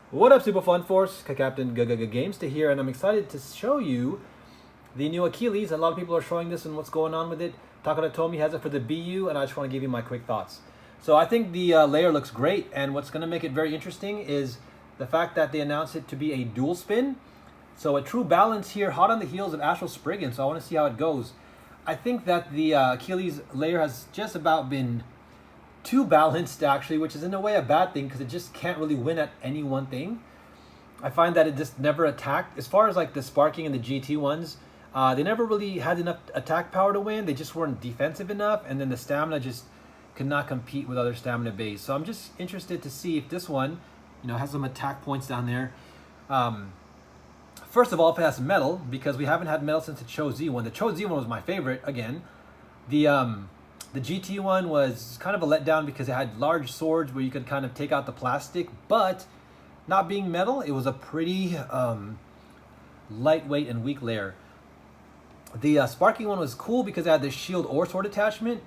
What up, Super Fun Force? Captain Games to here, and I'm excited to show you the new Achilles. A lot of people are showing this and what's going on with it. Takara Tomy has it for the BU, and I just want to give you my quick thoughts. So I think the layer looks great, and what's going to make it very interesting is the fact that they announced it to be a dual spin. So a true balance here, hot on the heels of Astral Spriggan, so I want to see how it goes. I think that the Achilles layer has just about been too balanced, actually, which is in a way a bad thing because it just can't really win at any one thing. I find that it just never attacked. As far as like the Sparking and the GT ones, they never really had enough attack power to win. They just weren't defensive enough, and then the stamina just could not compete with other stamina base. So I'm just interested to see if this one, has some attack points down there. First of all, if it has metal, because we haven't had metal since the Cho Z one. The Cho Z one was my favorite, again. The GT one was kind of a letdown because it had large swords where you could kind of take out the plastic, but not being metal, it was a pretty lightweight and weak layer. The Sparking one was cool because it had the shield or sword attachment,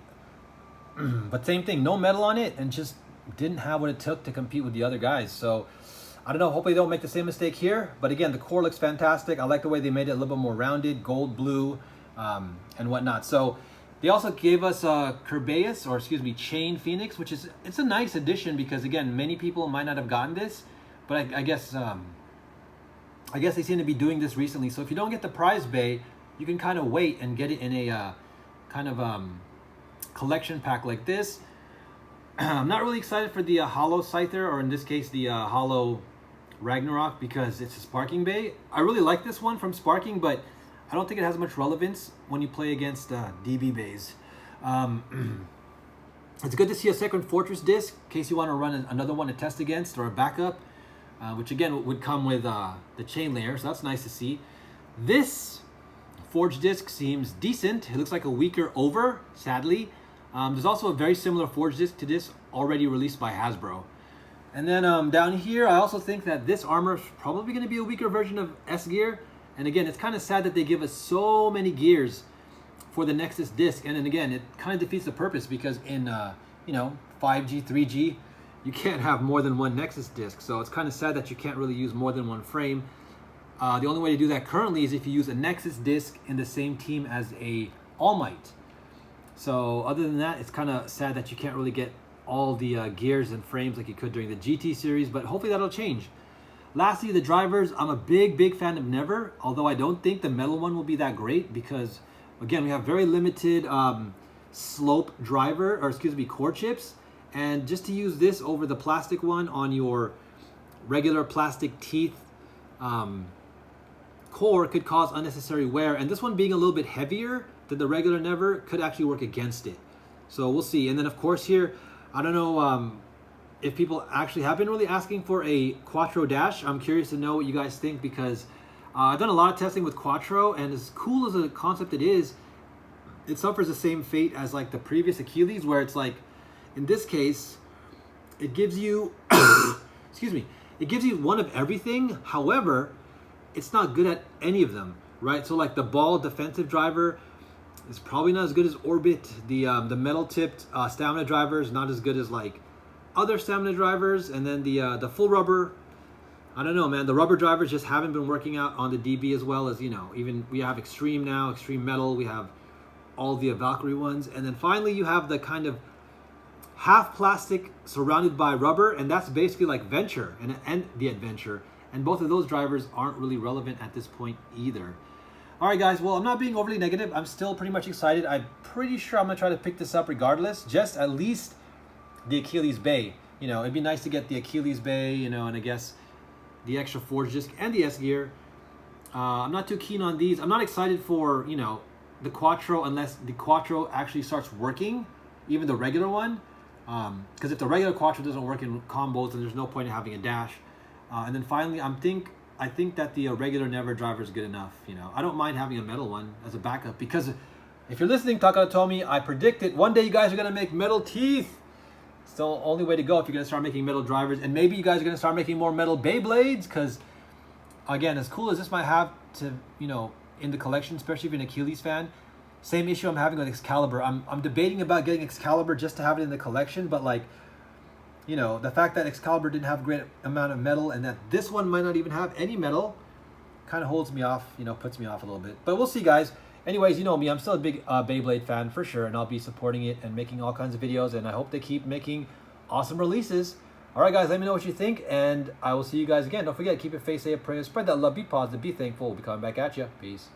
but same thing, no metal on it, and just didn't have what it took to compete with the other guys. So I don't know, hopefully they don't make the same mistake here. But again, the core looks fantastic. I like the way they made it a little bit more rounded, gold, blue, and whatnot. So they also gave us Chain Phoenix, which it's a nice addition because again, many people might not have gotten this, but I guess they seem to be doing this recently. So if you don't get the prize bay, you can kind of wait and get it in a collection pack like this. I'm not really excited for the Hollow Scyther, or in this case, the Hollow Ragnarok, because it's a Sparking Bay. I really like this one from Sparking, but I don't think it has much relevance when you play against DB Bays. It's good to see a second Fortress disc, in case you want to run another one to test against, or a backup, which again would come with the chain layer, so that's nice to see. This Forge disc seems decent. It looks like a weaker over, sadly. There's also a very similar Forge disc to this already released by Hasbro. And then down here, I also think that this armor is probably going to be a weaker version of S-Gear. And again, it's kind of sad that they give us so many gears for the Nexus disc. And then again, it kind of defeats the purpose because in 5G, 3G, you can't have more than one Nexus disc. So it's kind of sad that you can't really use more than one frame. The only way to do that currently is if you use a Nexus disc in the same team as a All Might. So other than that, it's kind of sad that you can't really get all the gears and frames like you could during the GT series, but hopefully that'll change. Lastly, the drivers. I'm a big fan of Never, although I don't think the metal one will be that great because, again, we have very limited slope core chips. And just to use this over the plastic one on your regular plastic teeth core could cause unnecessary wear. And this one being a little bit heavier than the regular Never could actually work against it. So we'll see. And then, of course, here, I don't know if people actually have been really asking for a Quattro Dash. I'm curious to know what you guys think because I've done a lot of testing with Quattro, and as cool as a concept it is, it suffers the same fate as like the previous Achilles, where it's like, in this case, it gives you, it gives you one of everything. However, it's not good at any of them, right? So like the ball defensive driver is probably not as good as Orbit. The metal tipped stamina driver is not as good as like other stamina drivers, and then the full rubber, I don't know, man. The rubber drivers just haven't been working out on the DB as well as, even we have Extreme now, Extreme Metal, we have all the Valkyrie ones, and then finally you have the kind of half plastic surrounded by rubber, and that's basically like Venture and the Adventure, and both of those drivers aren't really relevant at this point either. All right, guys, well, I'm not being overly negative. I'm still pretty much excited. I'm pretty sure I'm going to try to pick this up regardless, just at least the Achilles Bay. It'd be nice to get the Achilles Bay, and I guess the extra Forge disc and the S-Gear. I'm not too keen on these. I'm not excited for, the Quattro unless the Quattro actually starts working, even the regular one. Because if the regular Quattro doesn't work in combos, then there's no point in having a dash. And then finally, I think that the regular Never driver is good enough. I don't mind having a metal one as a backup because if you're listening, Takara Tomy, I predicted one day you guys are going to make metal teeth. It's the only way to go if you're going to start making metal drivers. And maybe you guys are going to start making more metal Beyblades because, again, as cool as this might have to, in the collection, especially if you're an Achilles fan, same issue I'm having with Excalibur. I'm debating about getting Excalibur just to have it in the collection, but like you know, the fact that Excalibur didn't have a great amount of metal and that this one might not even have any metal kind of holds me off, you know, puts me off a little bit. But we'll see, guys. Anyways, you know me, I'm still a big Beyblade fan for sure, and I'll be supporting it and making all kinds of videos, and I hope they keep making awesome releases. All right, guys, let me know what you think, and I will see you guys again. Don't forget, keep it face, say a prayer, spread that love, be positive, be thankful. We'll be coming back at you. Peace.